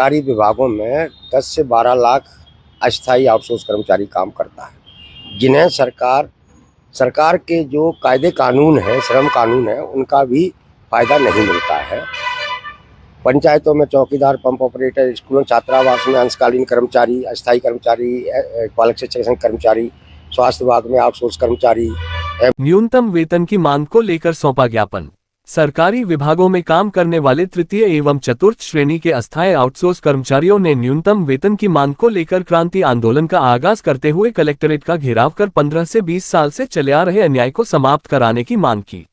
सरकारी विभागों में 10 से 12 लाख अस्थायी आउटसोर्स कर्मचारी काम करता है, जिन्हें सरकार के जो कायदे कानून हैं, श्रम कानून है, उनका भी फायदा नहीं मिलता है। पंचायतों में चौकीदार, पंप ऑपरेटर, स्कूलों, छात्रावास में अंशकालीन कर्मचारी, अस्थायी कर्मचारी, बालक शिक्षक संघ कर्मचारी, स्वास्थ्य विभाग में आउटसोर्स कर्मचारी। न्यूनतम वेतन की मांग को लेकर सौंपा ज्ञापन। सरकारी विभागों में काम करने वाले तृतीय एवं चतुर्थ श्रेणी के अस्थायी आउटसोर्स कर्मचारियों ने न्यूनतम वेतन की मांग को लेकर क्रांति आंदोलन का आगाज करते हुए कलेक्ट्रेट का घेराव कर 15 से 20 साल से चले आ रहे अन्याय को समाप्त कराने की मांग की।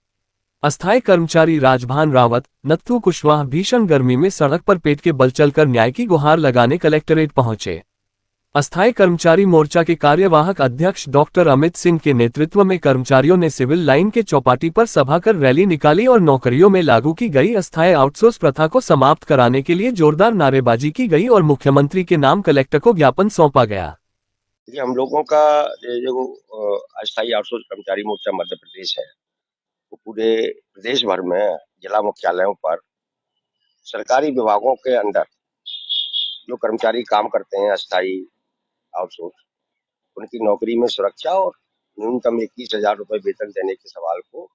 अस्थायी कर्मचारी राजभान रावत, नत्थू कुशवाहा भीषण गर्मी में सड़क पर पेट के बल चलकर न्याय की गुहार लगाने कलेक्ट्रेट पहुंचे। अस्थायी कर्मचारी मोर्चा के कार्यवाहक अध्यक्ष डॉक्टर अमित सिंह के नेतृत्व में कर्मचारियों ने सिविल लाइन के चौपाटी पर सभा कर रैली निकाली और नौकरियों में लागू की गई अस्थायी आउटसोर्स प्रथा को समाप्त कराने के लिए जोरदार नारेबाजी की गई और मुख्यमंत्री के नाम कलेक्टर को ज्ञापन सौंपा गया। हम लोगों का जो अस्थायी आउटसोर्स कर्मचारी मोर्चा मध्य प्रदेश है, वो पूरे प्रदेश भर में जिला मुख्यालयों पर सरकारी विभागों के अंदर जो कर्मचारी काम करते हैं अस्थायी आउटसोर्स, उनकी नौकरी में सुरक्षा और न्यूनतम 21,000 रुपए वेतन देने के सवाल को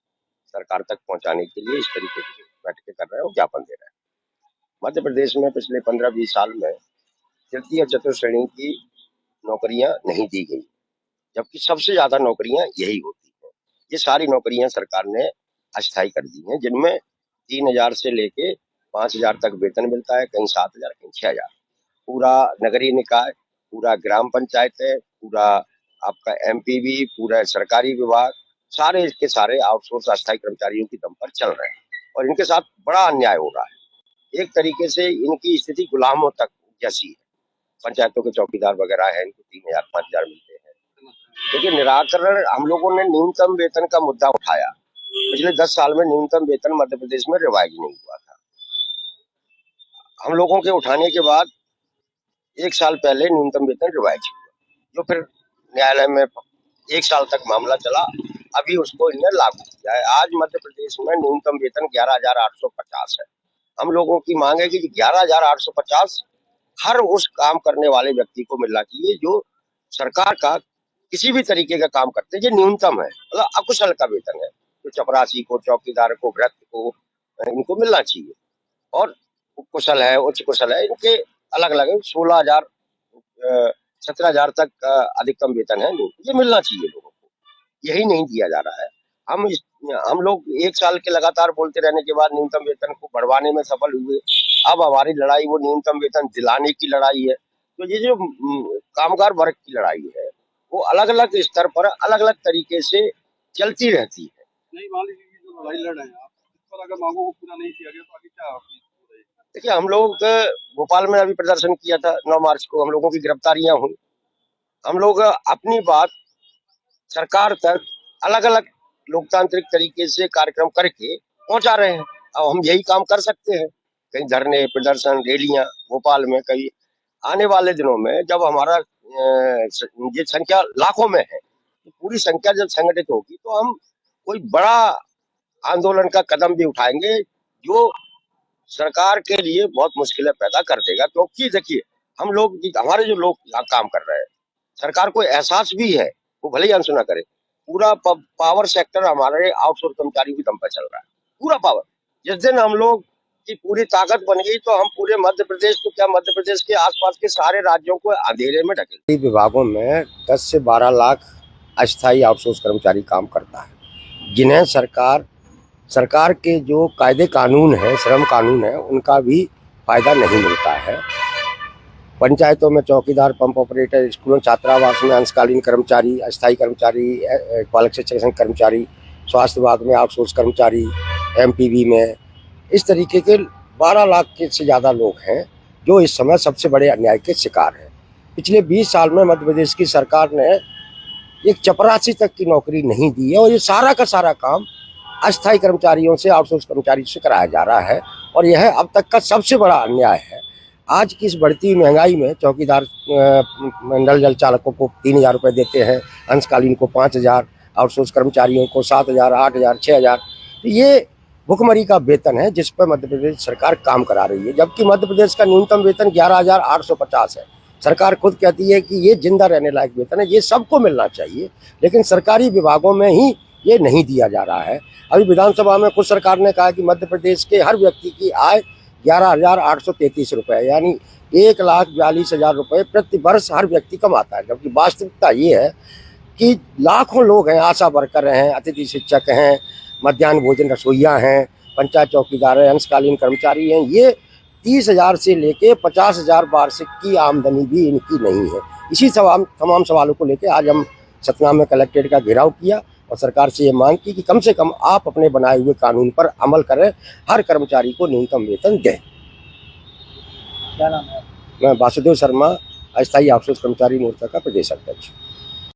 सरकार तक पहुंचाने के लिए इस तरीके की बैठकें कर रहे हैं और ज्ञापन दे रहे हैं। मध्य प्रदेश में पिछले 15-20 साल में तृतीय और चतुर्थ श्रेणी की नौकरियां नहीं दी गई, जबकि सबसे ज्यादा नौकरियां यही होती हैं। ये सारी नौकरियां सरकार ने अस्थायी कर दी हैं, जिनमें 3,000 से लेके 5,000 तक वेतन मिलता है, कहीं 7,000, कहीं 6,000। पूरा नगरीय निकाय, पूरा ग्राम पंचायत है, पूरा आपका एमपीवी, पूरा सरकारी विभाग, सारे के सारे आउटसोर्स अस्थायी कर्मचारियों की दम पर चल रहे हैं और इनके साथ बड़ा अन्याय हो रहा है। एक तरीके से इनकी स्थिति गुलामों तक जैसी है। पंचायतों के चौकीदार वगैरह है, इनको 3,000, 5,000 मिलते हैं। लेकिन निराकरण हम लोगों ने न्यूनतम वेतन का मुद्दा उठाया। पिछले 10 साल में न्यूनतम वेतन मध्य प्रदेश में रिवाइज नहीं हुआ था। हम लोगों के उठाने के बाद 1 साल पहले न्यूनतम वेतन रिवाइज हुआ, जो फिर न्यायालय में 1 साल तक मामला चला, अभी उसको इन्हें लागू किया है। आज मध्य प्रदेश में न्यूनतम वेतन 11,850 है। हम लोगों की मांग है कि 11,850 हर उस काम करने वाले व्यक्ति को मिलना चाहिए जो सरकार का किसी भी तरीके का काम करते हैं। ये न्यूनतम है, मतलब अकुशल का वेतन है। तो चपरासी को, चौकीदार को, भ्रष्ट को, इनको मिलना चाहिए। और कुशल है, उच्च कुशल है, इनके अलग अलग है। 16,000, 17,000 तक अधिकतम वेतन है, ये मिलना चाहिए लोगों को। यही नहीं दिया जा रहा है। हम लोग 1 साल के लगातार बोलते रहने के बाद न्यूनतम वेतन को बढ़वाने में सफल हुए। अब हमारी लड़ाई वो न्यूनतम वेतन दिलाने की लड़ाई है। तो ये जो कामगार वर्ग की लड़ाई है, वो अलग अलग स्तर पर अलग अलग तरीके से चलती रहती है। नहीं, मान लीजिए जो लड़ाई लड़ रहे हैं आप, इस पर अगर मांगों को पूरा नहीं किया गया तो आगे क्या आपकी? देखिए, हम लोग भोपाल में अभी प्रदर्शन किया था 9 मार्च को, हम लोगों की गिरफ्तारियां हुई। हम लोग अपनी बात सरकार तक अलग अलग लोकतांत्रिक तरीके से कार्यक्रम करके पहुंचा रहे हैं। अब हम यही काम कर सकते हैं, कहीं धरने, प्रदर्शन, रैलियां भोपाल में। कहीं आने वाले दिनों में जब हमारा ये संख्या लाखों में है, तो पूरी संख्या जब संगठित होगी तो हम कोई बड़ा आंदोलन का कदम भी उठाएंगे, जो सरकार के लिए बहुत मुश्किलें पैदा कर देगा। क्योंकि देखिए, हमारे जो लोग यहाँ काम कर रहे हैं, सरकार को एहसास भी है, वो भले ही अनसुना करे। पूरा पावर सेक्टर हमारे आउटसोर्स कर्मचारियों की दम पर चल रहा है, पूरा पावर। जिस दिन हम लोग की पूरी ताकत बन गई तो हम पूरे मध्य प्रदेश को, क्या मध्य प्रदेश के आसपास के सारे राज्यों को अंधेरे में ढकेल। विभागों में 10 से 12 लाख अस्थायी आउटसोर्स कर्मचारी काम करता है, जिन्हें सरकार के जो कायदे कानून है, श्रम कानून है, उनका भी फायदा नहीं मिलता है। पंचायतों में चौकीदार, पंप ऑपरेटर, स्कूलों, छात्रावास में अंशकालीन कर्मचारी, अस्थायी कर्मचारी, बालक शिक्षक संघ कर्मचारी, स्वास्थ्य विभाग में आउटसोर्स कर्मचारी, एमपीवी में, इस तरीके के 12 लाख से ज़्यादा लोग हैं जो इस समय सबसे बड़े अन्याय के शिकार हैं। पिछले 20 साल में मध्य प्रदेश की सरकार ने एक चपरासी तक की नौकरी नहीं दी है और ये सारा का सारा काम अस्थायी कर्मचारियों से, आउटसोर्स कर्मचारी से कराया जा रहा है और यह अब तक का सबसे बड़ा अन्याय है। आज की इस बढ़ती महंगाई में चौकीदार, नल जल चालकों को 3,000 रुपये देते हैं, अंशकालीन को 5,000, आउटसोर्स कर्मचारियों को 7,000, 8,000, 6,000। ये भुखमरी का वेतन है जिस पर मध्य प्रदेश सरकार काम करा रही है, जबकि मध्य प्रदेश का न्यूनतम वेतन 11,850 है। सरकार खुद कहती है कि ये जिंदा रहने लायक वेतन है, ये सबको मिलना चाहिए, लेकिन सरकारी विभागों में ही ये नहीं दिया जा रहा है। अभी विधानसभा में खुद सरकार ने कहा कि मध्य प्रदेश के हर व्यक्ति की आय 11,833 रुपये है, यानी 1,42,000 रुपये प्रति वर्ष हर व्यक्ति कमाता है। जबकि वास्तविकता ये है कि लाखों लोग हैं, आशा वर्कर हैं, अतिथि शिक्षक हैं, मध्याह्न भोजन रसोइया हैं, पंचायत चौकीदार हैं, अंशकालीन कर्मचारी हैं, ये 30,000 से लेके 50,000 वार्षिक की आमदनी भी इनकी नहीं है। इसी तमाम सवालों को लेकर आज हम सतना में कलेक्ट्रेट का घेराव किया और सरकार से ये मांग की कि कम से कम आप अपने बनाए हुए कानून पर अमल करें, हर कर्मचारी को न्यूनतम वेतन दें। क्या नाम है? मैं वासुदेव शर्मा, अस्थायी आउटसोर्स कर्मचारी मोर्चा का प्रदेश अध्यक्ष।